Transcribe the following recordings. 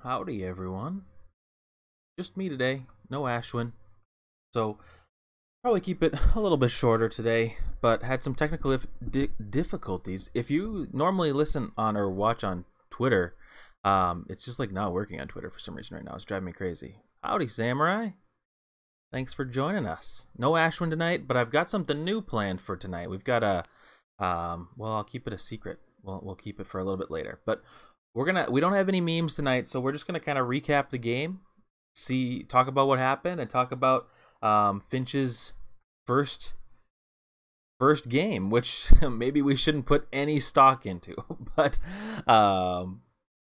Howdy, everyone. Just me today. No Ashwin. So, probably keep it a little bit shorter today, but had some technical difficulties. If you normally listen on or watch on Twitter, it's just like not working on Twitter for some reason right now. It's driving me crazy. Howdy, Samurai. Thanks for joining us. No Ashwin tonight, but I've got something new planned for tonight. We've got well, I'll keep it a secret. We'll keep it for a little bit later, but we don't have any memes tonight, so we're just gonna kind of recap the game, talk about what happened, and talk about Finch's first game, which maybe we shouldn't put any stock into, but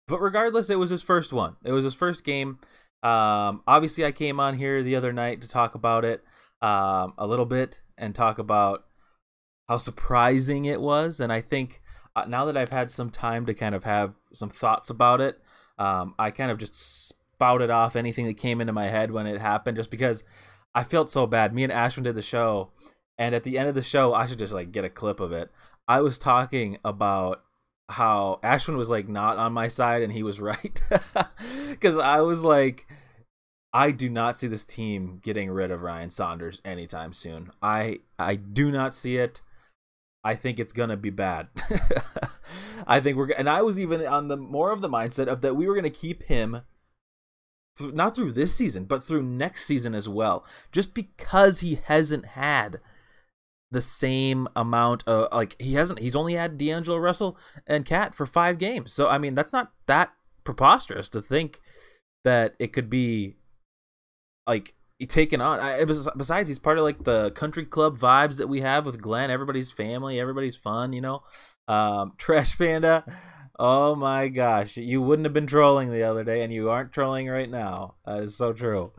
regardless, it was his first one. It was his first game. Obviously, I came on here the other night to talk about it a little bit and talk about how surprising it was, and I think now that I've had some time to kind of have some thoughts about it, I kind of just spouted off anything that came into my head when it happened, just because I felt so bad. Me and Ashwin did the show, and at the end of the show, I should just like get a clip of it. I was talking about how Ashwin was like not on my side and he was right, because I was like, I do not see this team getting rid of Ryan Saunders anytime soon. I do not see it. I think it's gonna be bad. I think and I was even on the more of the mindset of that we were gonna keep him, not through this season, but through next season as well, just because he hasn't had the same amount of he's only had D'Angelo Russell and Cat for 5 games. So I mean, that's not that preposterous to think that it could be like taken on. Besides, he's part of like the country club vibes that we have with Glenn. Everybody's family, everybody's fun, you know. Trash Panda, oh my gosh, you wouldn't have been trolling the other day, and you aren't trolling right now. That is so true.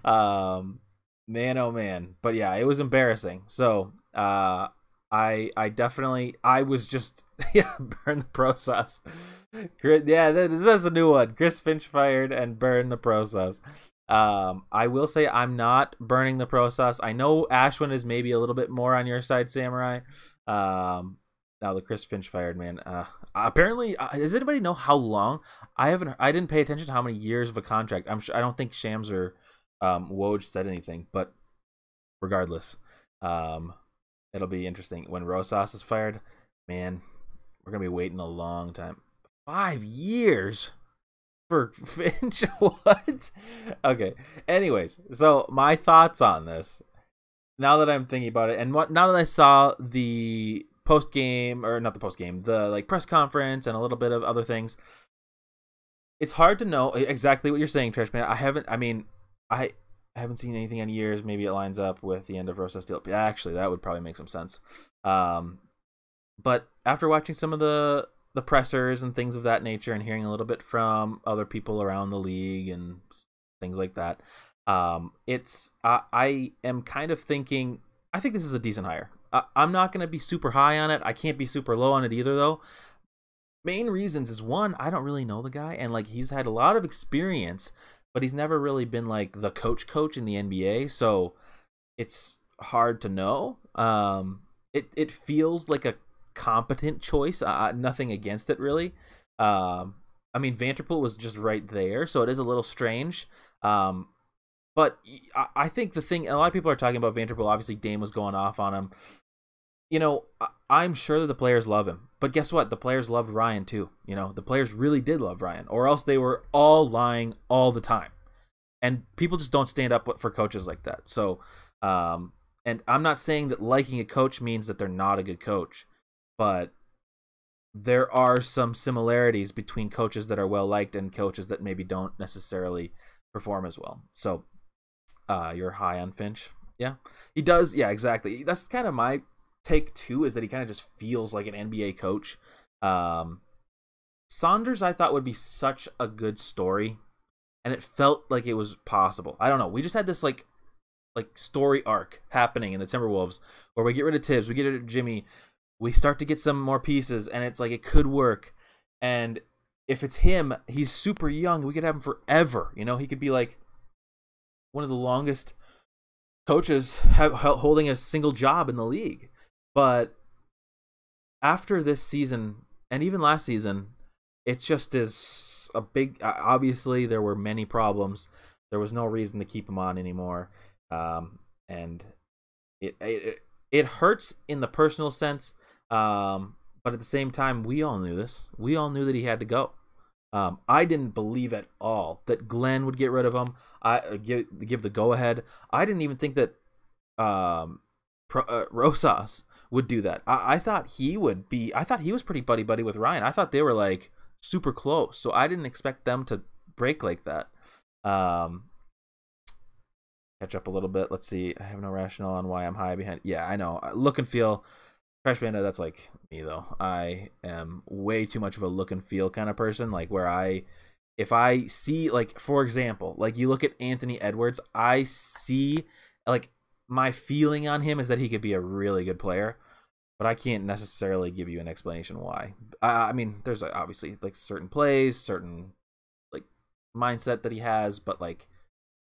Man, oh man. But yeah, it was embarrassing. So I definitely, I was just burn the process. Yeah, that's a new one. Chris Finch fired and burn the process. I will say I'm not burning the process. I know Ashwin is maybe a little bit more on your side, Samurai. Now the Chris Finch fired, man. Apparently, does anybody know how long? I didn't pay attention to how many years of a contract. I don't think Shams or Woj said anything, but regardless, it'll be interesting when Rosas is fired. Man, we're gonna be waiting a long time. 5 years. For Finch? What? Okay. Anyways, so my thoughts on this, now that I'm thinking about it, and now that I saw the post-game, or not the post-game, the like press conference and a little bit of other things, it's hard to know exactly what you're saying, Trash Man. I haven't seen anything in years. Maybe it lines up with the end of Rosas deal. Actually, that would probably make some sense. But after watching some of the pressers and things of that nature, and hearing a little bit from other people around the league and things like that, I am kind of thinking, I think this is a decent hire. I'm not going to be super high on it. I can't be super low on it either, though. Main reasons is, one, I don't really know the guy, and like he's had a lot of experience, but he's never really been like the coach in the NBA, so it's hard to know. It feels like a competent choice. Nothing against it, really. I mean, Vanderpool was just right there, so it is a little strange. But I think the thing, a lot of people are talking about Vanderpool. Obviously, Dame was going off on him. You know, I'm sure that the players love him, but guess what? The players loved Ryan too. You know, the players really did love Ryan, or else they were all lying all the time. And people just don't stand up for coaches like that. So, and I'm not saying that liking a coach means that they're not a good coach, but there are some similarities between coaches that are well liked and coaches that maybe don't necessarily perform as well. So you're high on Finch. Yeah, he does. Yeah, exactly. That's kind of my take too, is that he kind of just feels like an NBA coach. Saunders, I thought, would be such a good story, and it felt like it was possible. I don't know. We just had this like story arc happening in the Timberwolves where we get rid of Tibbs, we get rid of Jimmy, we start to get some more pieces, and it's like it could work. And if it's him, he's super young. We could have him forever. You know, he could be like one of the longest coaches holding a single job in the league. But after this season, and even last season, it just is a big. Obviously, there were many problems. There was no reason to keep him on anymore, and it hurts in the personal sense. But at the same time, we all knew this. We all knew that he had to go. I didn't believe at all that Glenn would get rid of him. I give the go ahead. I didn't even think that Rosas would do that. I thought he would be. I thought he was pretty buddy with Ryan. I thought they were like super close. So I didn't expect them to break like that. Catch up a little bit. Let's see. I have no rationale on why I'm high behind. Yeah, I know. Look and feel. Crash Panda, that's like me though. I am way too much of a look and feel kind of person. Like where if I see, like, for example, like you look at Anthony Edwards, I see, like, my feeling on him is that he could be a really good player, but I can't necessarily give you an explanation why. I mean, there's obviously like certain plays, certain like mindset that he has, but like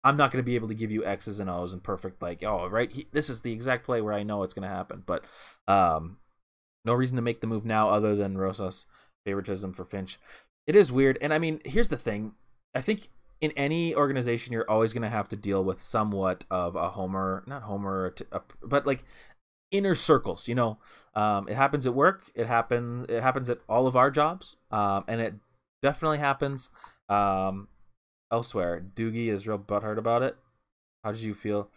I'm not going to be able to give you X's and O's and perfect, like, oh, right, this is the exact play where I know it's going to happen. But no reason to make the move now other than Rosas' favoritism for Finch. It is weird. And, I mean, here's the thing. I think in any organization, you're always going to have to deal with somewhat of a but, like, inner circles, you know. It happens at work. It happens at all of our jobs. And it definitely happens elsewhere. Doogie is real butthurt about it. How did you feel?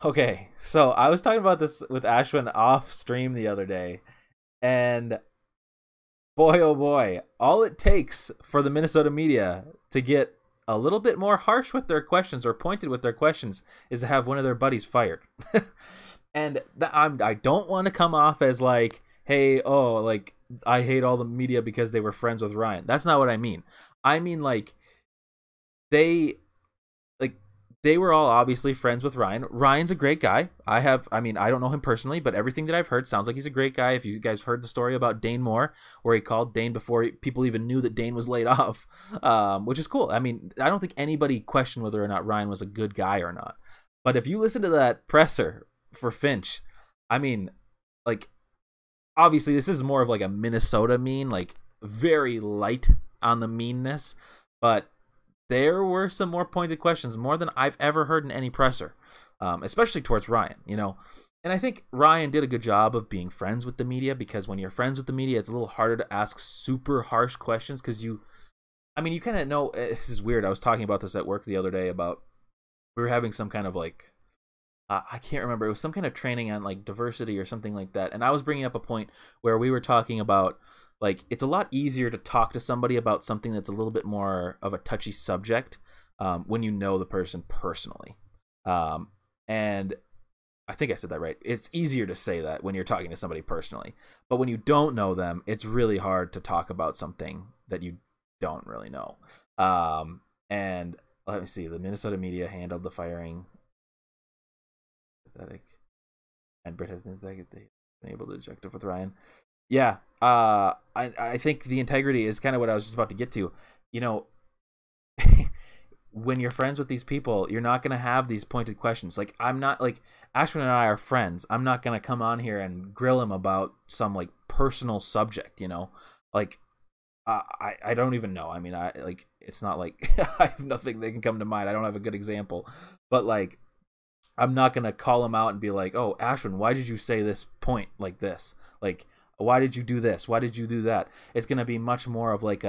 Okay, so I was talking about this with Ashwin off stream the other day, and boy, oh boy, all it takes for the Minnesota media to get a little bit more harsh with their questions or pointed with their questions is to have one of their buddies fired. And I don't want to come off as like, hey, oh, like, I hate all the media because they were friends with Ryan. That's not what I mean. I mean, like, they were all obviously friends with Ryan. Ryan's a great guy. I don't know him personally, but everything that I've heard sounds like he's a great guy. If you guys heard the story about Dane Moore, where he called Dane before people even knew that Dane was laid off, which is cool. I mean, I don't think anybody questioned whether or not Ryan was a good guy or not. But if you listen to that presser for Finch, I mean, like, obviously this is more of like a Minnesota mean, like very light on the meanness, but there were some more pointed questions, more than I've ever heard in any presser, especially towards Ryan, you know. And I think Ryan did a good job of being friends with the media, because when you're friends with the media, it's a little harder to ask super harsh questions because you kind of know. This is weird. I was talking about this at work the other day about we were having some kind of like, I can't remember. It was some kind of training on like diversity or something like that. And I was bringing up a point where we were talking about, like, it's a lot easier to talk to somebody about something that's a little bit more of a touchy subject when you know the person personally. And I think I said that right. It's easier to say that when you're talking to somebody personally. But when you don't know them, it's really hard to talk about something that you don't really know. And let me see. The Minnesota media handled the firing. Pathetic. And Britt has been able to eject with Ryan. Yeah, I think the integrity is kind of what I was just about to get to. You know, when you're friends with these people, you're not going to have these pointed questions. Like, I'm not, like, Ashwin and I are friends. I'm not going to come on here and grill him about some, like, personal subject, you know? Like, I don't even know. I mean, it's not like I have nothing that can come to mind. I don't have a good example. But, like, I'm not going to call him out and be like, oh, Ashwin, why did you say this point like this? Like, why did you do this? Why did you do that? It's going to be much more of like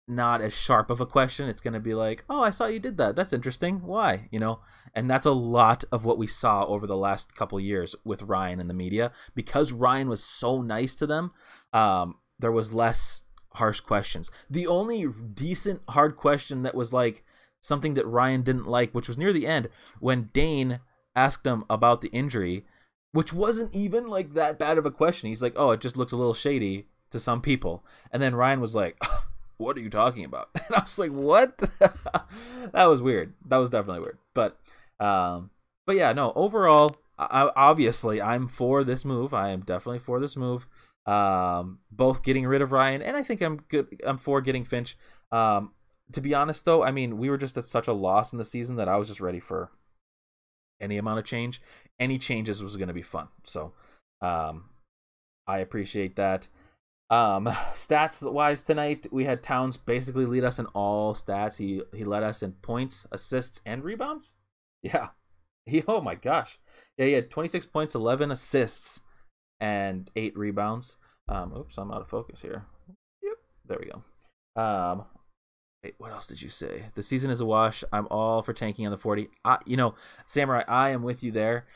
not as sharp of a question. It's going to be like, oh, I saw you did that. That's interesting. Why? You know? And that's a lot of what we saw over the last couple years with Ryan and the media. Because Ryan was so nice to them, there was less harsh questions. The only decent hard question that was like something that Ryan didn't like, which was near the end, when Dane asked him about the injury, which wasn't even like that bad of a question. He's like, oh, it just looks a little shady to some people. And then Ryan was like, what are you talking about? And I was like, what? That was weird. That was definitely weird. But yeah, no, overall, obviously I'm for this move. I am definitely for this move. Both getting rid of Ryan, and I think I'm for getting Finch. To be honest though, I mean, we were just at such a loss in the season that I was just ready for any amount of change. Any changes was going to be fun. So I appreciate that. Stats wise tonight, we had Towns basically lead us in all stats. He led us in points, assists, and rebounds. Yeah. Oh my gosh. Yeah, he had 26 points, 11 assists, and 8 rebounds. Oops, I'm out of focus here. Yep, there we go. Wait, what else did you say? The season is a wash. I'm all for tanking on the 40. Samurai, I am with you there.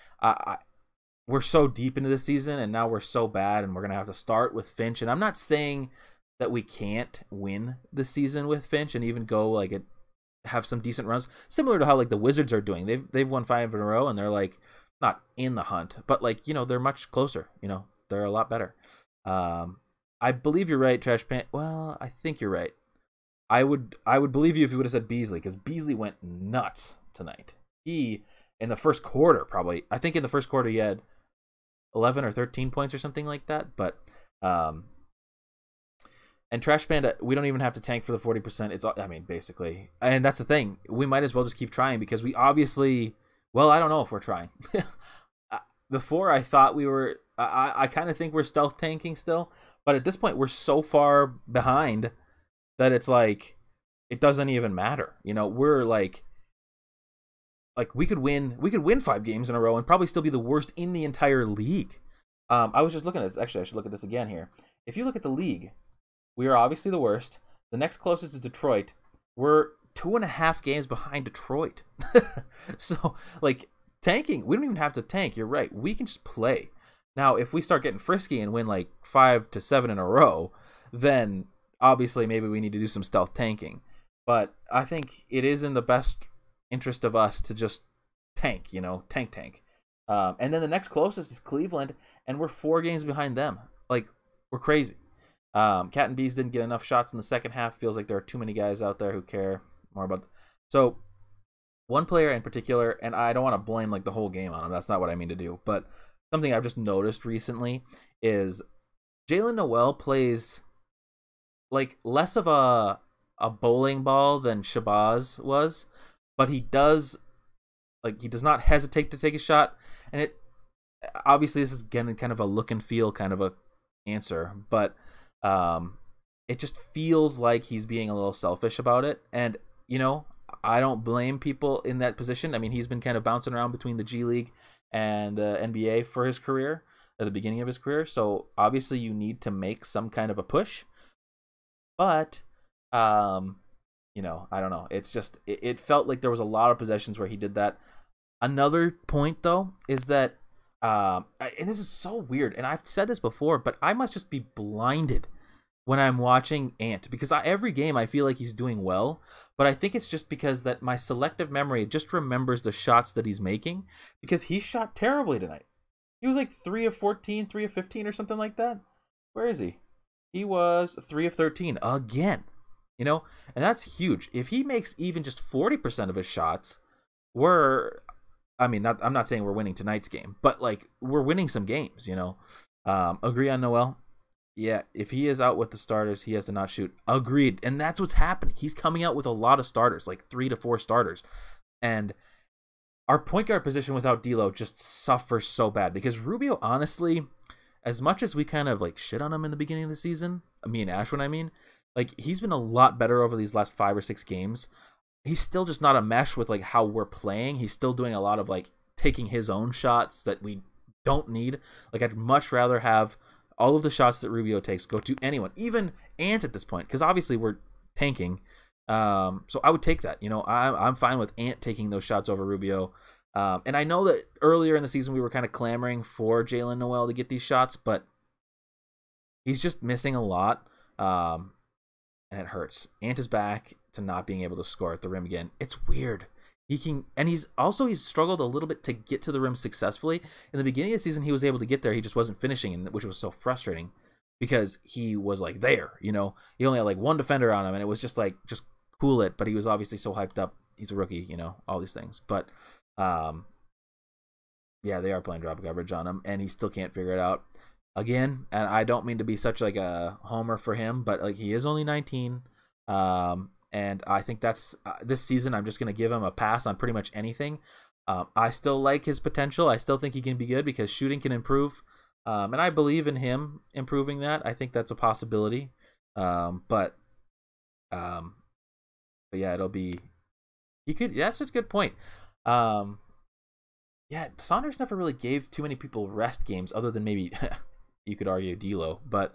We're so deep into the season, and now we're so bad, and we're going to have to start with Finch. And I'm not saying that we can't win the season with Finch and even go like have some decent runs, similar to how like the Wizards are doing. They've won 5 in a row, and they're like not in the hunt, but like they're much closer. They're a lot better. I believe you're right, Trash Pan. Well, I think you're right. I would believe you if you would have said Beasley, because Beasley went nuts tonight. He in the first quarter I think in the first quarter he had 11 or 13 points or something like that. But and Trash Panda, we don't even have to tank for the 40%. It's basically, and that's the thing. We might as well just keep trying, because we obviously, well, I don't know if we're trying. Before I thought we were. I kind of think we're stealth tanking still, but at this point we're so far behind that it's like it doesn't even matter. We're like we could win 5 games in a row and probably still be the worst in the entire league. I was just looking at this. Actually, I should look at this again here. If you look at the league, we are obviously the worst. The next closest is Detroit. We're 2.5 games behind Detroit. So, tanking, we don't even have to tank. You're right. We can just play. Now, if we start getting frisky and win 5 to 7 in a row, then obviously maybe we need to do some stealth tanking. But I think it is in the best interest of us to just tank. Tank. And then the next closest is Cleveland, and we're 4 games behind them. We're crazy. Cat and Bees didn't get enough shots in the second half. Feels like there are too many guys out there who care more about. So one player in particular, and I don't want to blame the whole game on him. That's not what I mean to do. But something I've just noticed recently is Jalen Noel plays less of a bowling ball than Shabazz was, but he does not hesitate to take a shot. And it obviously, this is again kind of a look and feel kind of a answer, but it just feels like he's being a little selfish about it. And I don't blame people in that position. I mean, he's been kind of bouncing around between the G League and the NBA for his career, at the beginning of his career. So obviously you need to make some kind of a push. But I don't know. It's just it felt like there was a lot of possessions where he did that. Another point though is that and this is so weird, and I've said this before, but I must just be blinded when I'm watching Ant, because every game I feel like he's doing well, but I think it's just because that my selective memory just remembers the shots that he's making, because he shot terribly tonight. He was 3 of 14, 3 of 15 or something like that. Where is he? He was 3 of 13 again. And that's huge. If he makes even just 40% of his shots, I'm not saying we're winning tonight's game, but we're winning some games, Agree on Noel? Yeah, if he is out with the starters, he has to not shoot. Agreed. And that's what's happening. He's coming out with a lot of starters, 3 to 4 starters. And our point guard position without D'Lo just suffers so bad, because Rubio, honestly, as much as we kind of shit on him in the beginning of the season, me and Ashwin, I mean, he's been a lot better over these last 5 or 6 games. He's still just not a mesh with how we're playing. He's still doing a lot of taking his own shots that we don't need. I'd much rather have all of the shots that Rubio takes go to anyone, even Ant at this point, because obviously we're tanking. So I would take that. I'm fine with Ant taking those shots over Rubio. And I know that earlier in the season we were kind of clamoring for Jalen Noel to get these shots, but he's just missing a lot. And it hurts. Ant is back to not being able to score at the rim again. It's weird. He's struggled a little bit to get to the rim successfully. In the beginning of the season, he was able to get there. He just wasn't finishing, which was so frustrating, because he was there. He only had one defender on him, and it was just just cool it. But he was obviously so hyped up. He's a rookie, all these things. But yeah, they are playing drop coverage on him, and he still can't figure it out. Again, and I don't mean to be such a homer for him, but he is only 19. And I think that's this season I'm just going to give him a pass on pretty much anything. I still like his potential. I still think he can be good, because shooting can improve. And I believe in him improving that. I think that's a possibility. But yeah, it'll be. He could. Yeah, that's such a good point. Um, yeah, Saunders never really gave too many people rest games, other than maybe you could argue D'Lo, but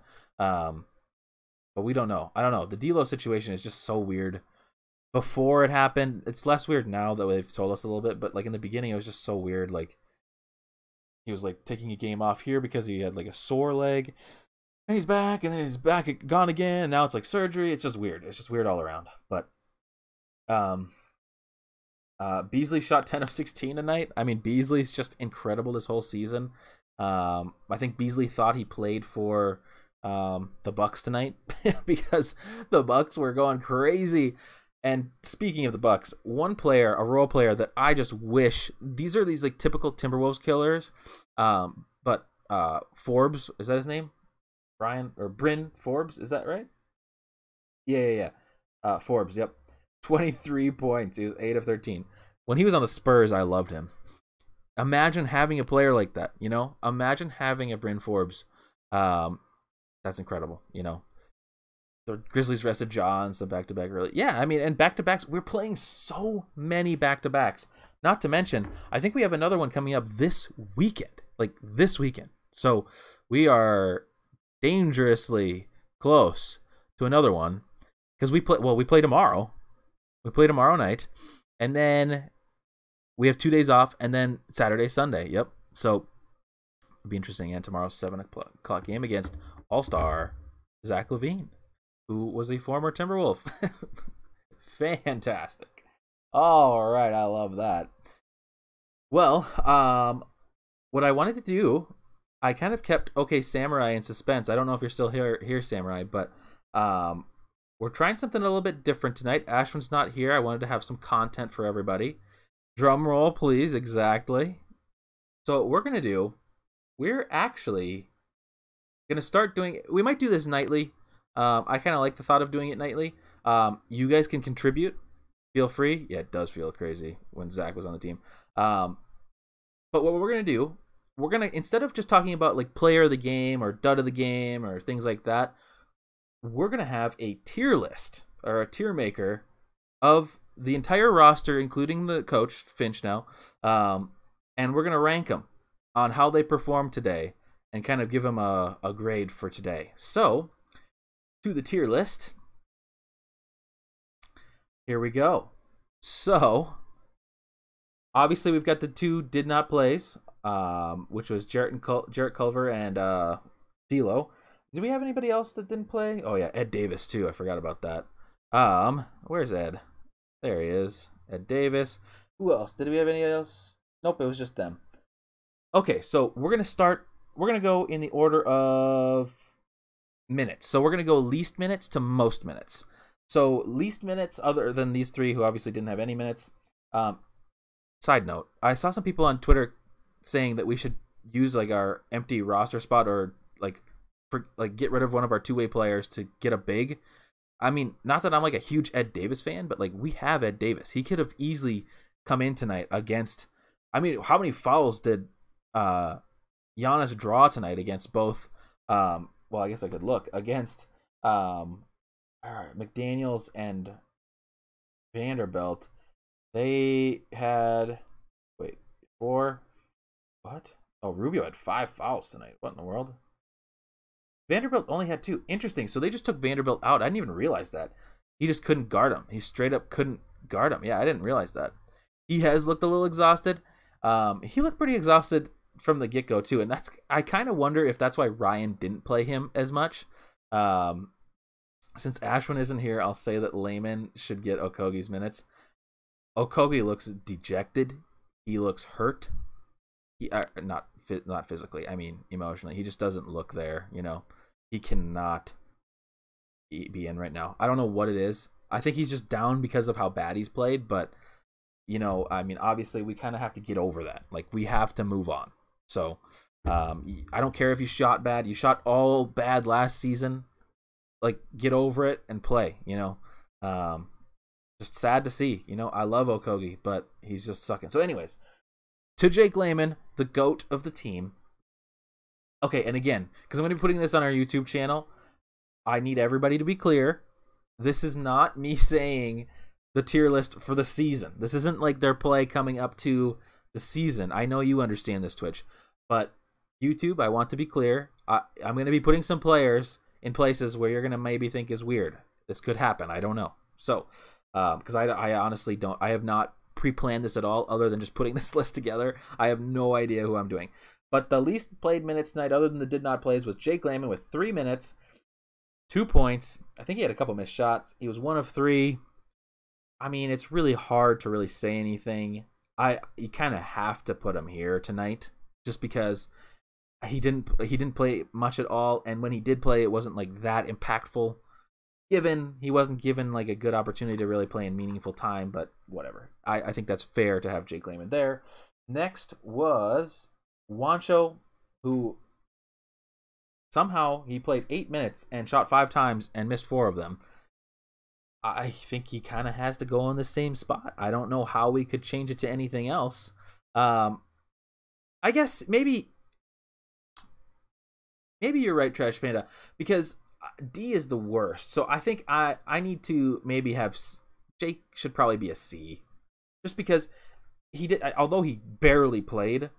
we don't know. I don't know. The D'Lo situation is just so weird. Before it happened, it's less weird now that they've told us a little bit, but like in the beginning, it was just so weird. Like he was like taking a game off here because he had like a sore leg, and he's back, and then he's back gone again. And now it's like surgery. It's just weird. It's just weird all around. But Beasley shot 10 of 16 tonight. I mean, Beasley's just incredible this whole season. I think Beasley thought he played for the Bucks tonight because the Bucks were going crazy. And speaking of the Bucks, one player, a role player that I just wish, these are these like typical Timberwolves killers. But Forbes, is that his name? Bryn Forbes, is that right? Yeah. Forbes, yep. 23 points. He was 8 of 13. When he was on the Spurs, I loved him. Imagine having a player like that, you know? Imagine having a Bryn Forbes. That's incredible, you know? The Grizzlies rested John, so back-to-back early. Yeah, I mean, and back-to-backs, we're playing so many back-to-backs. Not to mention, I think we have another one coming up this weekend. Like, this weekend. So, we are dangerously close to another one. Because we play tomorrow. We play tomorrow night. And then we have 2 days off. And then Saturday, Sunday. Yep. So, it'll be interesting. And tomorrow's 7 o'clock game against All-Star Zach LaVine, who was a former Timberwolf. Fantastic. All right, I love that. Well, what I wanted to do, I kind of kept OK Samurai in suspense. I don't know if you're still here, Samurai, but we're trying something a little bit different tonight. Ashwin's not here. I wanted to have some content for everybody. Drum roll, please. Exactly. So what we're going to do, we're actually going to start doing, we might do this nightly. I kind of like the thought of doing it nightly. You guys can contribute. Feel free. Yeah, it does feel crazy when Zach was on the team. But what we're going to do, we're going to, instead of just talking about like player of the game or dud of the game or things like that, we're going to have a tier list or a tier maker of the entire roster, including the coach, Finch now. And we're going to rank them on how they performed today and kind of give them a grade for today. So, to the tier list. Here we go. So, obviously we've got the 2 did not plays, which was Jarrett Culver and D'Lo. Did we have anybody else that didn't play? Oh yeah, Ed Davis too. I forgot about that. Where's Ed? There he is. Ed Davis. Who else? Did we have any else? Nope, it was just them. Okay, so we're gonna start. We're gonna go in the order of minutes. So we're gonna go least minutes to most minutes. So least minutes, other than these 3 who obviously didn't have any minutes. Side note: I saw some people on Twitter saying that we should use like our empty roster spot or like get rid of one of our 2-way players to get a big. I mean, not that I'm like a huge Ed Davis fan, but like we have Ed Davis. He could have easily come in tonight against. I mean, how many fouls did Giannis draw tonight against both? Well, I guess I could look against McDaniels and Vanderbilt. They had 4. What? Oh, Rubio had 5 fouls tonight. What in the world? Vanderbilt only had 2. Interesting. So they just took Vanderbilt out. I didn't even realize that. He just couldn't guard him. He straight up couldn't guard him. Yeah, I didn't realize that. He has looked a little exhausted. He looked pretty exhausted from the get-go too, and I kind of wonder if that's why Ryan didn't play him as much. Since Ashwin isn't here, I'll say that Layman should get Okogi's minutes. Okogie looks dejected. He looks hurt. He not physically. I mean emotionally. He just doesn't look there. You know, he cannot be in right now. I don't know what it is. I think he's just down because of how bad he's played. But you know, I mean, obviously we kind of have to get over that. Like we have to move on. So I don't care if you shot bad. You shot all bad last season. Like get over it and play. You know, just sad to see. You know, I love Okogie, but he's just sucking. So anyways, to Jake Layman, the GOAT of the team, Okay, and again, because I'm going to be putting this on our YouTube channel, I need everybody to be clear. This is not me saying the tier list for the season. This isn't like their play coming up to the season. I know you understand this, Twitch. But YouTube, I want to be clear. I'm going to be putting some players in places where you're going to maybe think is weird. This could happen. I don't know. So, because I honestly don't. I have not pre-planned this at all other than just putting this list together. I have no idea who I'm doing. But the least played minutes tonight, other than the did not plays, was Jake Layman with 3 minutes, 2 points. I think he had a couple missed shots. He was 1 of 3. I mean, it's really hard to really say anything. You kind of have to put him here tonight, just because he didn't play much at all, and when he did play, it wasn't like that impactful. Given he wasn't given like a good opportunity to really play in meaningful time, but whatever. I think that's fair to have Jake Layman there. Next was Wancho, who somehow he played 8 minutes and shot 5 times and missed 4 of them. I think he kind of has to go in the same spot. I don't know how we could change it to anything else. I guess maybe you're right, Trash Panda, because D is the worst. So I think I need to maybe have Jake should probably be a C, just because he did, although he barely played.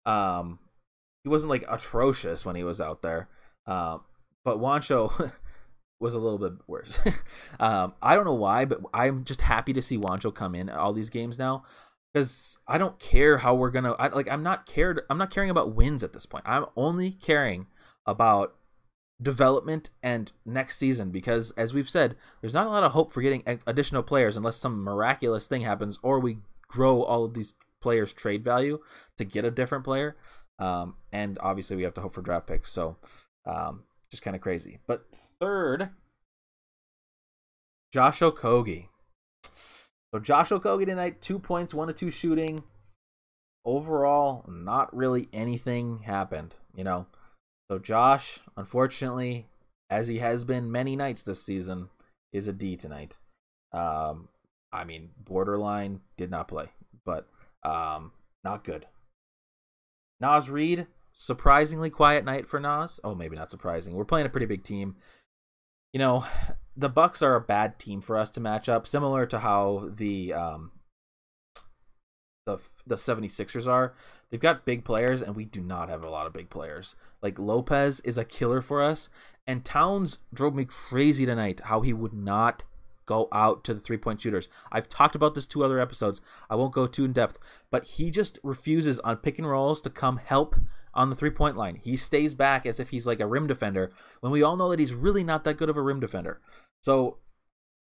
He wasn't like atrocious when he was out there. But Wancho was a little bit worse. I don't know why, but I'm just happy to see Wancho come in all these games now, because I don't care how we're gonna. I'm not caring about wins at this point. I'm only caring about development and next season, because as we've said, there's not a lot of hope for getting additional players unless some miraculous thing happens or we grow all of these players' trade value to get a different player. And obviously we have to hope for draft picks. So just kind of crazy. But third, Josh Okogie. So Josh Okogie tonight, 2 points, 1 of 2 shooting. Overall, not really anything happened, So Josh, unfortunately, as he has been many nights this season, is a D tonight. I mean, borderline, did not play, but not good. Naz Reid, surprisingly quiet night for Naz. Oh, maybe not surprising. We're playing a pretty big team. The Bucks are a bad team for us to match up, similar to how the 76ers are. They've got big players, and we do not have a lot of big players. Like, Lopez is a killer for us, and Towns drove me crazy tonight, how he would not go out to the three-point shooters. I've talked about this 2 other episodes. I won't go too in depth, but he just refuses on pick and rolls to come help on the three-point line. He stays back as if he's like a rim defender, when we all know that he's really not that good of a rim defender. So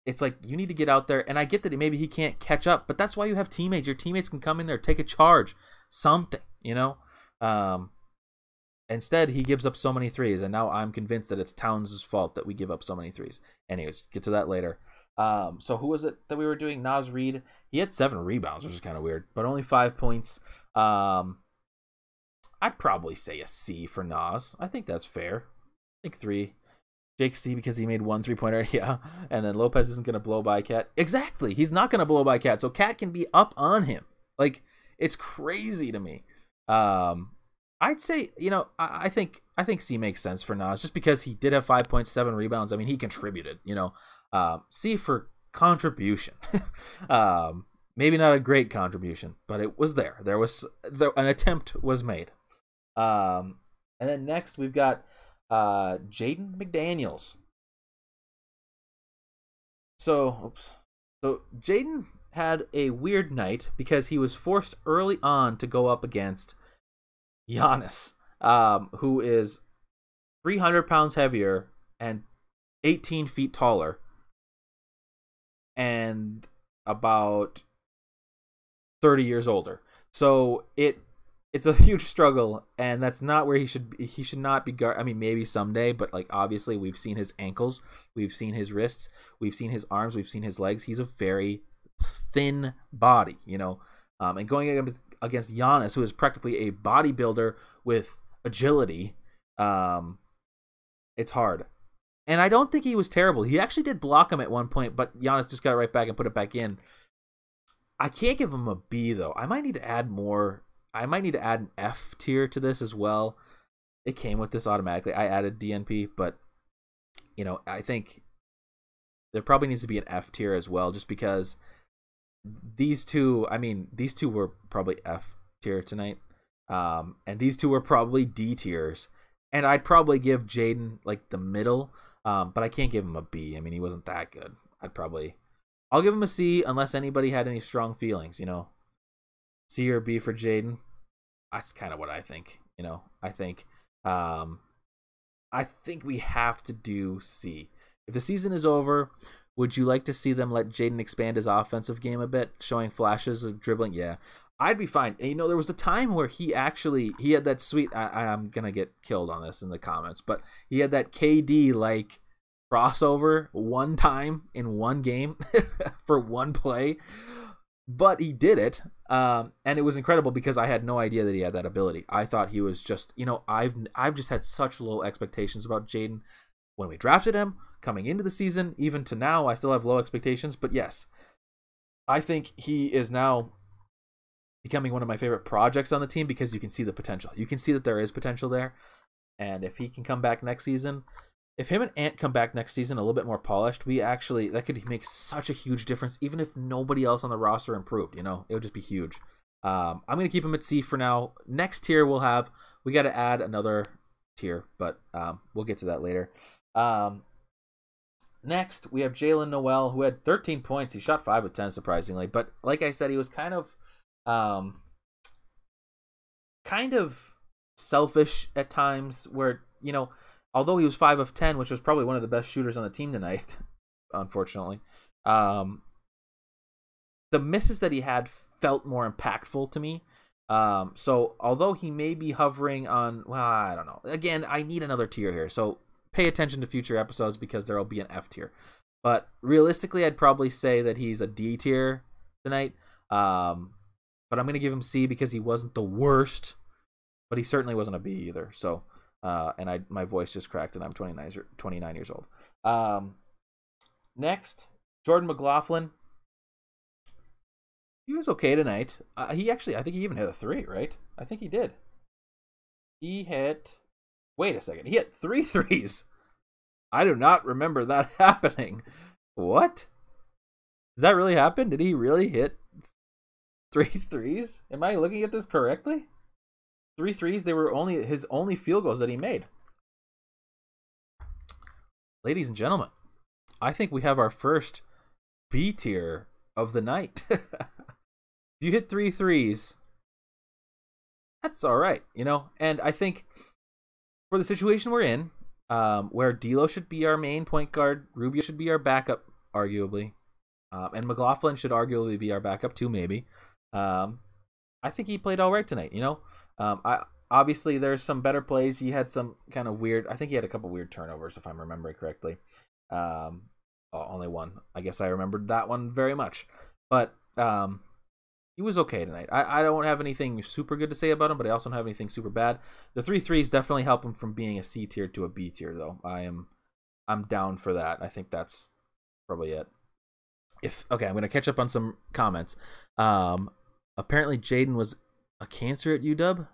it's like, you need to get out there, and I get that maybe he can't catch up, but that's why you have teammates. Your teammates can come in there, take a charge, something, Instead, he gives up so many threes, and now I'm convinced that it's Towns' fault that we give up so many threes. Anyways, get to that later. So who was it that we were doing? Naz Reid. He had 7 rebounds, which is kind of weird, but only 5 points. I'd probably say a C for Naz. I think that's fair. I think 3. Jake C because he made 1 3-pointer, yeah. And then Lopez isn't going to blow by Cat. Exactly. He's not going to blow by Cat, so Cat can be up on him. Like, it's crazy to me. I'd say, I think C makes sense for Naz, just because he did have 5.7 rebounds. I mean, he contributed, C for contribution. Maybe not a great contribution, but it was there. An attempt was made. And then next we've got Jaden McDaniels. So Jaden had a weird night because he was forced early on to go up against Giannis, who is 300 pounds heavier and 18 feet taller and about 30 years older. So it's a huge struggle, and that's not where he should not be guard. I mean, maybe someday, but like, obviously we've seen his ankles, we've seen his wrists, we've seen his arms, we've seen his legs. He's a very thin body, and going against Giannis, who is practically a bodybuilder with agility, it's hard. And I don't think he was terrible. He actually did block him at one point, but Giannis just got it right back and put it back in. I can't give him a B, though. I might need to add more. I might need to add an F tier to this as well. it came with this automatically. I added DNP, but I think there probably needs to be an F tier as well, just because these two were probably F tier tonight. And these two were probably D tiers. And I'd probably give Jaden like the middle, but I can't give him a B. I mean, he wasn't that good. I'll give him a C unless anybody had any strong feelings, C or B for Jaden. That's kind of what I think. I think we have to do C. If the season is over, would you like to see them let Jaden expand his offensive game a bit, showing flashes of dribbling? Yeah, I'd be fine. And, there was a time where he had that sweet. I'm gonna get killed on this in the comments, but he had that KD like crossover one time in one game for one play. But he did it, and it was incredible because I had no idea that he had that ability. I thought he was just, I've just had such low expectations about Jaden when we drafted him, coming into the season, even to now, I still have low expectations. But yes, I think he is now becoming one of my favorite projects on the team because you can see the potential. You can see that there is potential there, and if he can come back next season. If him and Ant come back next season a little bit more polished, that could make such a huge difference, even if nobody else on the roster improved. It would just be huge. I'm going to keep him at C for now. Next tier we got to add another tier, but we'll get to that later. Next, we have Jalen Noel, who had 13 points. He shot 5 of 10, surprisingly. But like I said, he was kind of selfish at times where, although he was 5 of 10, which was probably one of the best shooters on the team tonight, unfortunately, the misses that he had felt more impactful to me. So although he may be hovering on, well, I don't know. Again, I need another tier here. So pay attention to future episodes because there will be an F tier. But realistically, I'd probably say that he's a D tier tonight. But I'm going to give him C because he wasn't the worst, but he certainly wasn't a B either. So... and my voice just cracked, and I'm 29 years old. Next, Jordan Mclaughlin. He was okay tonight. I think he even hit a 3, right? I think he did. Wait a second. He hit 3 threes. I do not remember that happening. What? Did that really happen? Did he really hit 3 threes? Am I looking at this correctly? 3 threes, they were his only field goals that he made. Ladies and gentlemen, I think we have our first B tier of the night. If you hit 3 threes, that's all right, And I think for the situation we're in, where D'Lo should be our main point guard, Rubio should be our backup, arguably, and McLaughlin should arguably be our backup too, maybe. I think he played all right tonight, obviously there's some better plays. He had some kind of weird, I think he had a couple weird turnovers if I'm remembering correctly. Only one. I guess I remembered that one very much. But he was okay tonight. I don't have anything super good to say about him, but I also don't have anything super bad. The 3 threes definitely help him from being a C tier to a B tier, though. I'm down for that. I think that's probably it. I'm gonna catch up on some comments. Apparently Jaden was a cancer at UW.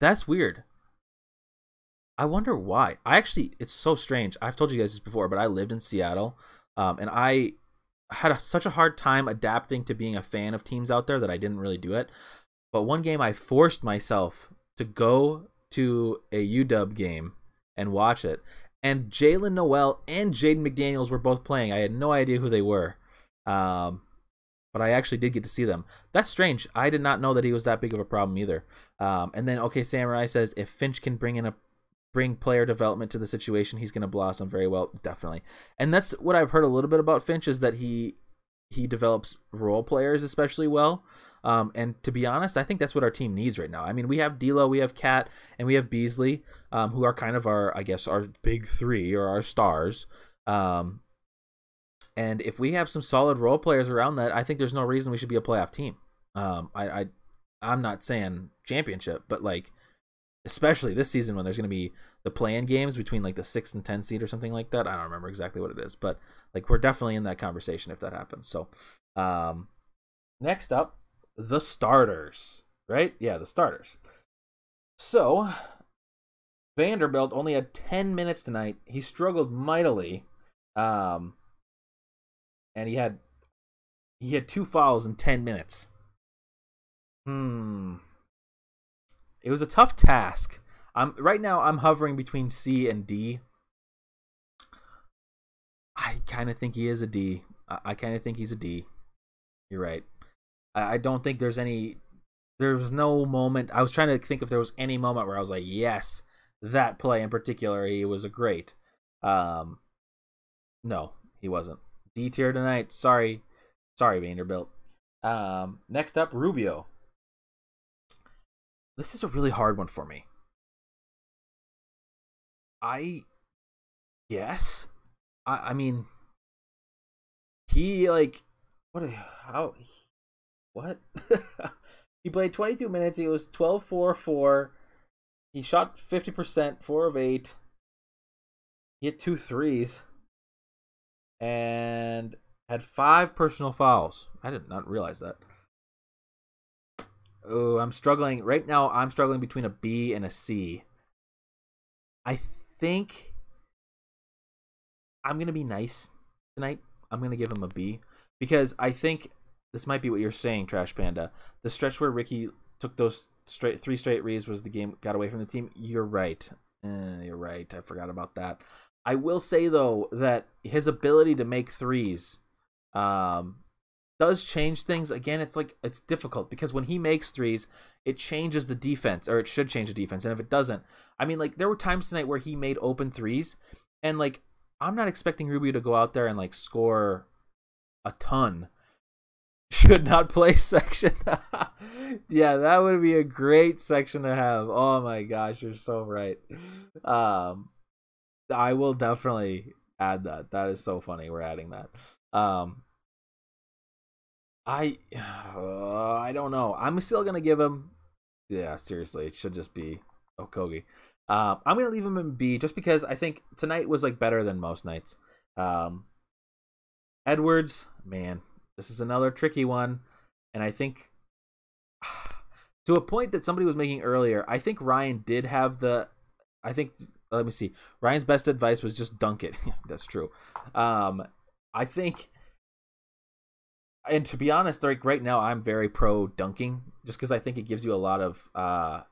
That's weird. I wonder why. It's so strange. I've told you guys this before, but I lived in Seattle, and I had such a hard time adapting to being a fan of teams out there that I didn't really do it. But one game I forced myself to go to a UW game and watch it, and Jalen Noel and Jaden McDaniels were both playing. I had no idea who they were. But I actually did get to see them. That's strange. I did not know that he was that big of a problem either. And then, Samurai says, if Finch can bring player development to the situation, he's going to blossom very well. Definitely. And that's what I've heard a little bit about Finch, is that he develops role players especially well. And to be honest, I think that's what our team needs right now. I mean, we have D'Lo, we have Cat, and we have Beasley, who are kind of our big 3 or our stars. And if we have some solid role players around that, I think there's no reason we should be a playoff team. I'm not saying championship, but especially this season when there's going to be the play-in games between the 6th and 10th seed or something like that. I don't remember exactly what it is, but we're definitely in that conversation if that happens. So next up, the starters, right? Yeah, the starters. So Vanderbilt only had 10 minutes tonight. He struggled mightily. Um, and he had 2 fouls in 10 minutes. It was a tough task. Right now I'm hovering between C and D. I kind of think he is a D. I kind of think he's a D. You're right. I don't think there's no moment. I was trying to think if there was any moment where I was like, yes, that play in particular, he was a great. No, he wasn't. D tier tonight. Sorry, Vanderbilt. Next up, Rubio. This is a really hard one for me. I guess. I mean, he like what? He played 22 minutes. He was 12-4-4. He shot 50%, 4 of 8. He hit 2 threes and had 5 personal fouls. I did not realize that. Oh, I'm struggling. Right now, I'm struggling between a B and a C. I think I'm going to be nice tonight. I'm going to give him a B because I think this might be what you're saying, Trash Panda. The stretch where Ricky took those 3 straight reads was the game got away from the team. You're right. You're right. I forgot about that. I will say, though, that his ability to make threes does change things. Again, it's difficult because when he makes threes, it changes the defense, or it should change the defense. And if it doesn't, I mean, like, there were times tonight where he made open threes, and, like, I'm not expecting Rubio to go out there and, like, score a ton. Should not play section. Yeah, that would be a great section to have. Oh my gosh, you're so right. I will definitely add that. That is so funny. We're adding that. I don't know. I'm still gonna give him. Yeah, seriously, it should just be Okogie. I'm gonna leave him in B just because I think tonight was like better than most nights. Edwards, man, this is another tricky one, and I think to a point that somebody was making earlier, I think Ryan did have the. I think let me see. Ryan's best advice was just dunk it. That's true. I think. And to be honest, like right now, I'm very pro dunking, just because I think it gives you a lot of.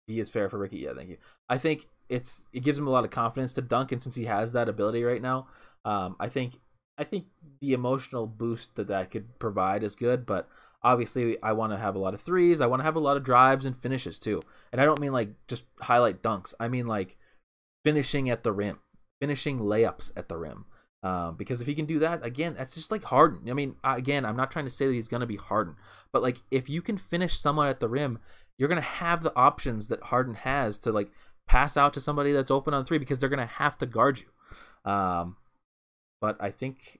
He is fair for Ricky. Yeah, thank you. I think it gives him a lot of confidence to dunk, and since he has that ability right now, I think the emotional boost that could provide is good. But obviously, I want to have a lot of threes. I want to have a lot of drives and finishes too. And I don't mean like just highlight dunks. I mean like finishing at the rim, finishing layups at the rim. Because if he can do that, again, that's just like Harden. I mean, again, I'm not trying to say that he's going to be Harden, but like if you can finish someone at the rim, you're going to have the options that Harden has to like pass out to somebody that's open on 3 because they're going to have to guard you. But I think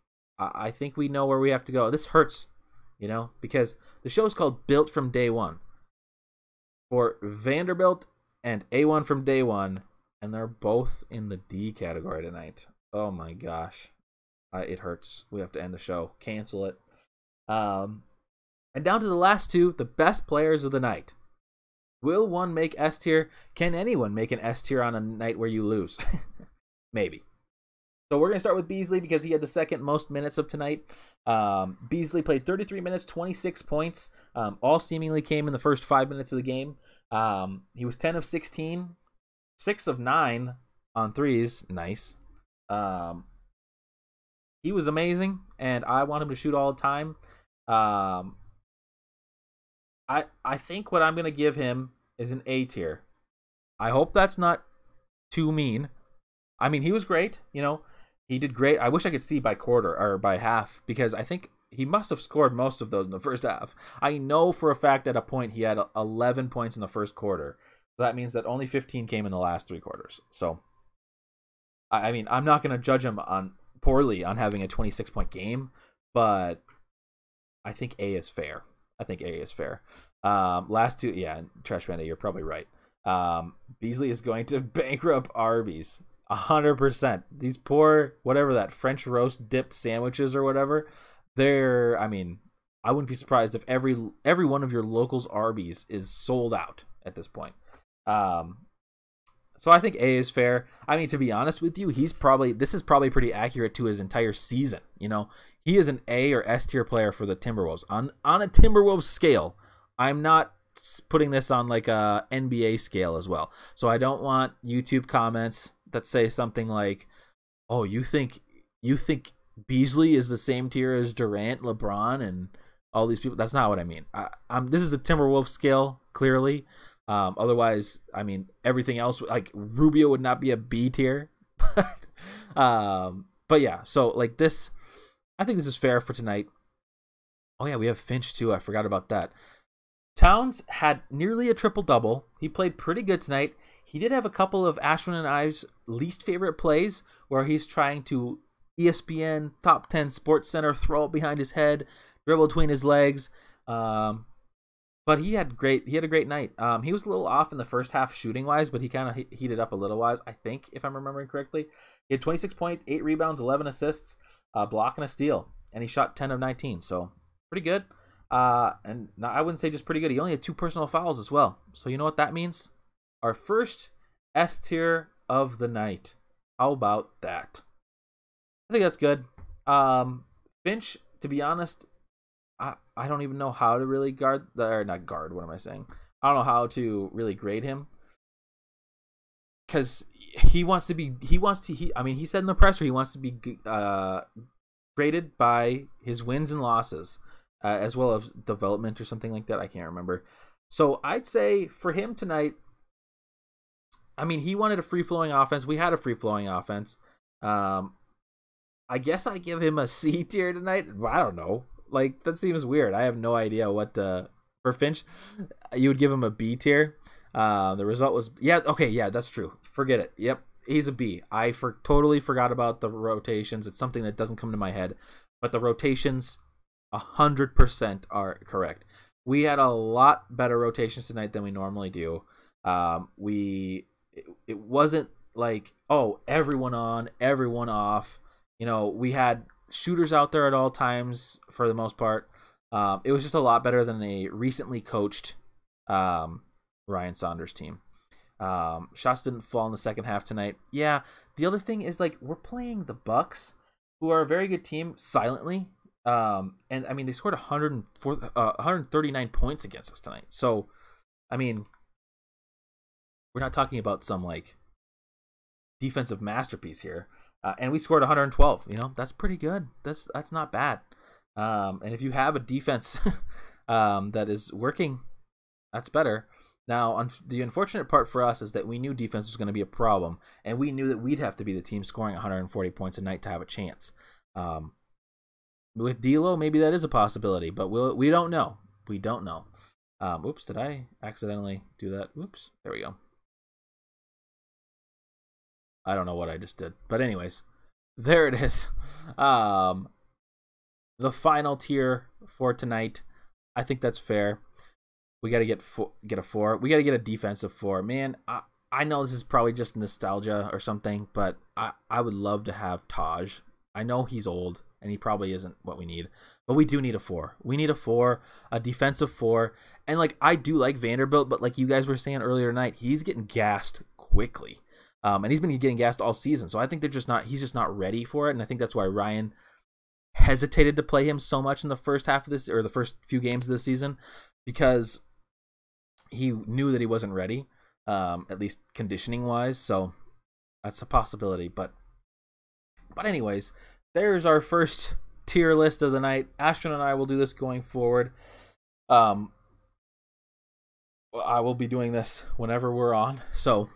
we know where we have to go. This hurts, because the show is called Built from Day One. For Vanderbilt and A1 from Day One, and they're both in the D category tonight. Oh my gosh. It hurts. We have to end the show. Cancel it. And down to the last 2, the best players of the night. Will one make S tier? Can anyone make an S tier on a night where you lose? Maybe. So we're going to start with Beasley because he had the second most minutes of tonight. Beasley played 33 minutes, 26 points. All seemingly came in the first 5 minutes of the game. He was 10 of 16, 6 of 9 on threes. Nice. He was amazing, and I want him to shoot all the time. I think what I'm going to give him is an A tier. I hope that's not too mean. I mean, he was great. He did great. I wish I could see by quarter or by half because I think he must have scored most of those in the first half. I know for a fact at a point he had 11 points in the first quarter. So that means that only 15 came in the last 3 quarters. So, I mean, I'm not going to judge him poorly on having a 26-point game, but I think A is fair. Last 2, yeah, Trash Panda, you're probably right. Beasley is going to bankrupt Arby's 100%. These poor, whatever that French roast dip sandwiches or whatever, I wouldn't be surprised if every one of your locals Arby's is sold out at this point. So I think A is fair. I mean, to be honest with you, this is probably pretty accurate to his entire season. You know, he is an A or S tier player for the Timberwolves. On a Timberwolves scale, I'm not putting this on like a NBA scale as well. So I don't want YouTube comments that say something like, "Oh, you think Beasley is the same tier as Durant, LeBron, and all these people." That's not what I mean. This is a Timberwolves scale, clearly. Otherwise, I mean, everything else, like Rubio would not be a B tier. But yeah, so like this, I think this is fair for tonight. Oh yeah, we have Finch too. I forgot about that. Towns had nearly a triple-double. He played pretty good tonight. He did have a couple of Ashwin and I's least favorite plays where he's trying to ESPN top 10 Sports Center throw it behind his head, dribble between his legs. But he had a great night. He was a little off in the first half shooting wise, but he kind of heated up a little wise, I think, if I'm remembering correctly. He had 26 points, 8 rebounds, 11 assists, a block and a steal, and he shot 10 of 19, so pretty good. And I wouldn't say just pretty good. He only had 2 personal fouls as well. So you know what that means? Our first S tier of the night. How about that? I think that's good. Finch, to be honest, I don't even know how to really not guard. What am I saying? I don't know how to really grade him because he said in the presser he wants to be graded by his wins and losses, as well as development or something like that. I can't remember. So I'd say for him tonight, I mean, he wanted a free-flowing offense. We had a free-flowing offense. I guess I give him a C tier tonight. I don't know. Like, that seems weird. I have no idea what for Finch, you would give him a B tier. The result was, that's true. Forget it. Yep, he's a B. I totally forgot about the rotations. It's something that doesn't come to my head. But the rotations 100% are correct. We had a lot better rotations tonight than we normally do. It wasn't like, oh, everyone on, everyone off. You know, we had shooters out there at all times for the most part. It was just a lot better than a recently coached Ryan Saunders team. Shots didn't fall in the second half tonight. Yeah, the other thing is, like, we're playing the Bucks, who are a very good team, silently. And I mean, they scored 139 points against us tonight. So, I mean, we're not talking about some like defensive masterpiece here. And we scored 112. You know, that's pretty good. That's not bad. And if you have a defense that is working, that's better. Now, the unfortunate part for us is that we knew defense was going to be a problem, and we knew that we'd have to be the team scoring 140 points a night to have a chance. With D'Lo, maybe that is a possibility, but we don't know. We don't know. Oops, did I accidentally do that? Oops, there we go. I don't know what I just did, but anyways, there it is. The final tier for tonight. I think that's fair. We got to get a 4. We got to get a defensive 4. Man, I know this is probably just nostalgia or something, but I would love to have Taj. I know he's old, and he probably isn't what we need, but we do need a 4. We need a 4, a defensive 4, and like I do like Vanderbilt, but like you guys were saying earlier tonight, he's getting gassed quickly. And he's been getting gassed all season, so I think he's just not ready for it, and I think that's why Ryan hesitated to play him so much in the first half of this, or the first few games of the season, because he knew that he wasn't ready, at least conditioning wise. So that's a possibility. But anyways, there's our first tier list of the night. Ashton and I will do this going forward. I will be doing this whenever we're on. So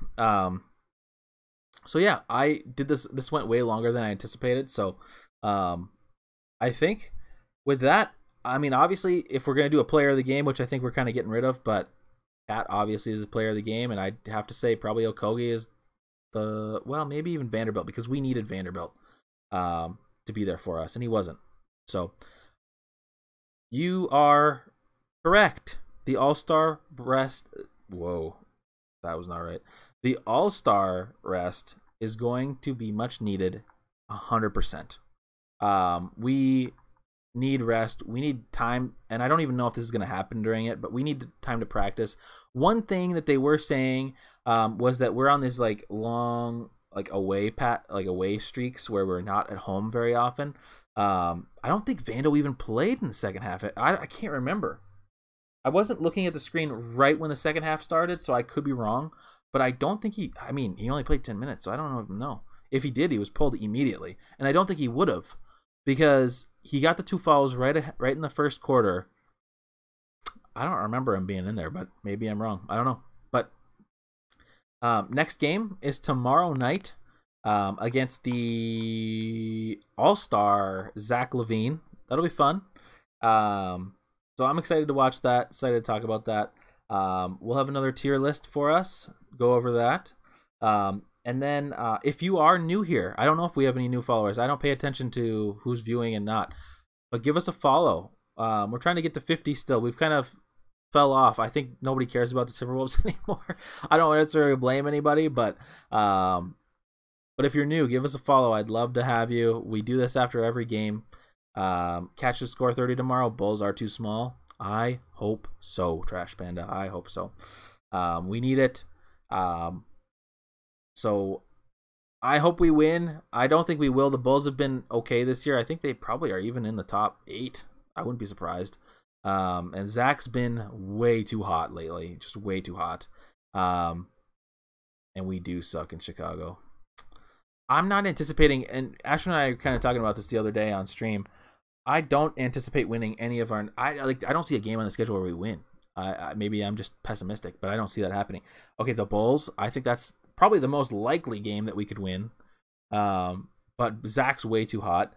yeah, I did this. This went way longer than I anticipated. So I think with that, I mean, obviously, if we're going to do a player of the game, which I think we're kind of getting rid of, but Cat obviously is a player of the game, and I'd have to say probably Okogie is maybe even Vanderbilt, because we needed Vanderbilt to be there for us, and he wasn't. So you are correct. The All-Star rest. Whoa, that was not right. The All-Star rest is going to be much needed, 100%. We need rest. We need time, and I don't even know if this is going to happen during it, but we need time to practice. One thing that they were saying was that we're on this like long away streaks where we're not at home very often. I don't think Vando even played in the second half. I can't remember. I wasn't looking at the screen right when the second half started, so I could be wrong. But I don't think he only played 10 minutes, so I don't know. If he did, he was pulled immediately. And I don't think he would have, because he got the 2 fouls right in the first quarter. I don't remember him being in there, but maybe I'm wrong. I don't know. But next game is tomorrow night against the All-Star Zach LaVine. That'll be fun. So I'm excited to watch that, excited to talk about that. We'll have another tier list for us, go over that. And then if you are new here, I don't know if we have any new followers. I don't pay attention to who's viewing and not. But give us a follow. We're trying to get to 50 still. We've kind of fell off. I think nobody cares about the Timberwolves anymore. I don't necessarily blame anybody, but if you're new, give us a follow. I'd love to have you. We do this after every game. Catch the score 30 tomorrow. Bulls are too small. I hope so, Trash Panda. I hope so. We need it. So I hope we win. I don't think we will. The Bulls have been okay this year. I think they probably are even in the top 8. I wouldn't be surprised. And Zach's been way too hot lately. Just way too hot. And we do suck in Chicago. I'm not anticipating, and Ashton and I are kind of talking about this the other day on stream. I don't anticipate winning any of our. I don't see a game on the schedule where we win. Maybe I'm just pessimistic, but I don't see that happening. Okay, the Bulls. I think that's probably the most likely game that we could win. But Zach's way too hot.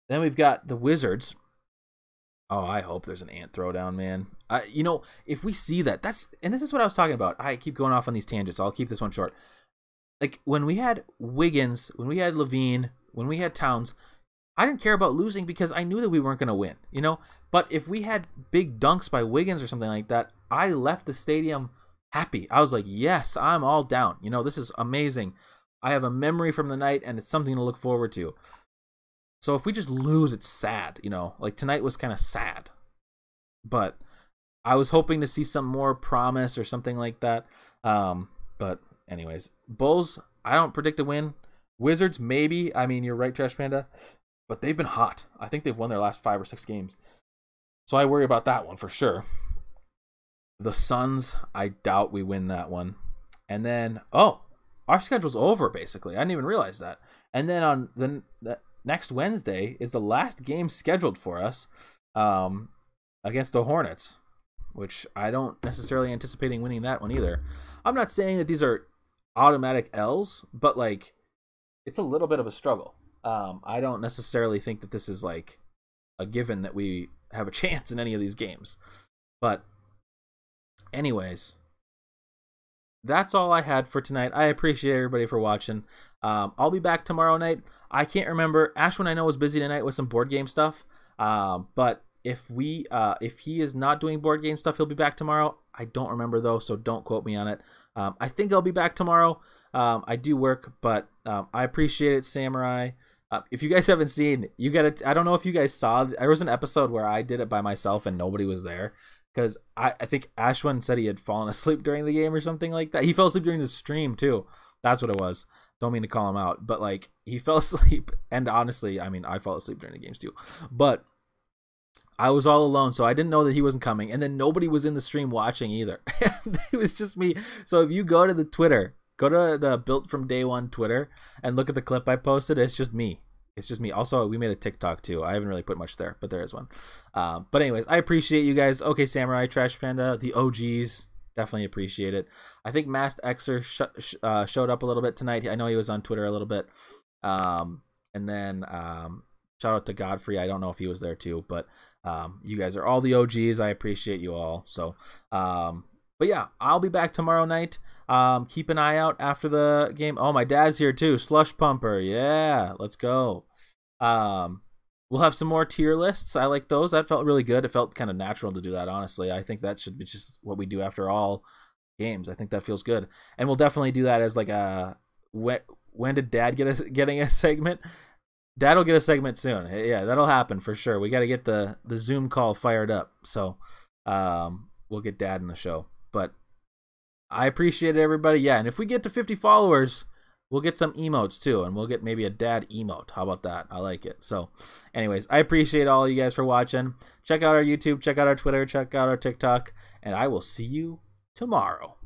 Then we've got the Wizards. Oh, I hope there's an ant throwdown, man. If we see that, and this is what I was talking about. I keep going off on these tangents. So I'll keep this one short. Like when we had Wiggins, when we had LaVine, when we had Towns, I didn't care about losing because I knew that we weren't going to win, But if we had big dunks by Wiggins or something like that, I left the stadium happy. I was like, yes, I'm all down. This is amazing. I have a memory from the night, and it's something to look forward to. So if we just lose, it's sad, Like tonight was kind of sad. But I was hoping to see some more promise or something like that. But anyways, Bulls, I don't predict a win. Wizards, maybe. I mean, you're right, Trash Panda. But they've been hot. I think they've won their last 5 or 6 games. So I worry about that one for sure. The Suns, I doubt we win that one. And then, our schedule's over, basically. I didn't even realize that. And then on the next Wednesday is the last game scheduled for us against the Hornets, which I don't necessarily anticipating winning that one either. I'm not saying that these are automatic L's, but like it's a little bit of a struggle. I don't necessarily think that this is like a given that we have a chance in any of these games. But anyways, that's all I had for tonight. I appreciate everybody for watching. I'll be back tomorrow night. I can't remember. Ashwin, I know, was busy tonight with some board game stuff. But if he is not doing board game stuff, he'll be back tomorrow. I don't remember though, so don't quote me on it. I think I'll be back tomorrow. I do work, but I appreciate it, Samurai. If you guys haven't seen, you gotta. I don't know if you guys saw. There was an episode where I did it by myself and nobody was there because I think Ashwin said he had fallen asleep during the game or something like that. He fell asleep during the stream too. That's what it was. Don't mean to call him out, but like he fell asleep. And honestly, I mean, I fell asleep during the games too. But I was all alone, so I didn't know that he wasn't coming. And then nobody was in the stream watching either. It was just me. So if you go to the Twitter. Go to the Built From Day One Twitter and look at the clip I posted. It's just me. It's just me. Also, we made a TikTok too. I haven't really put much there, but there is one. But anyways, I appreciate you guys. Okay, Samurai, Trash Panda, the OGs. Definitely appreciate it. I think Masked Xer showed up a little bit tonight. I know he was on Twitter a little bit. And then shout out to Godfrey. I don't know if he was there too, but you guys are all the OGs. I appreciate you all. So, but yeah, I'll be back tomorrow night. Keep an eye out after the game. Oh, my dad's here too. Slush Pumper. Yeah, let's go. We'll have some more tier lists. I like those. That felt really good. It felt kind of natural to do that, honestly. I think that should be just what we do after all games. I think that feels good. And we'll definitely do that as like a when did dad getting a segment? Dad'll get a segment soon. Yeah, that'll happen for sure. We got to get the Zoom call fired up. So we'll get Dad in the show. But I appreciate it, everybody. Yeah, and if we get to 50 followers, we'll get some emotes too, and we'll get maybe a dad emote. How about that? I like it. So anyways, I appreciate all of you guys for watching. Check out our YouTube, check out our Twitter, check out our TikTok, and I will see you tomorrow.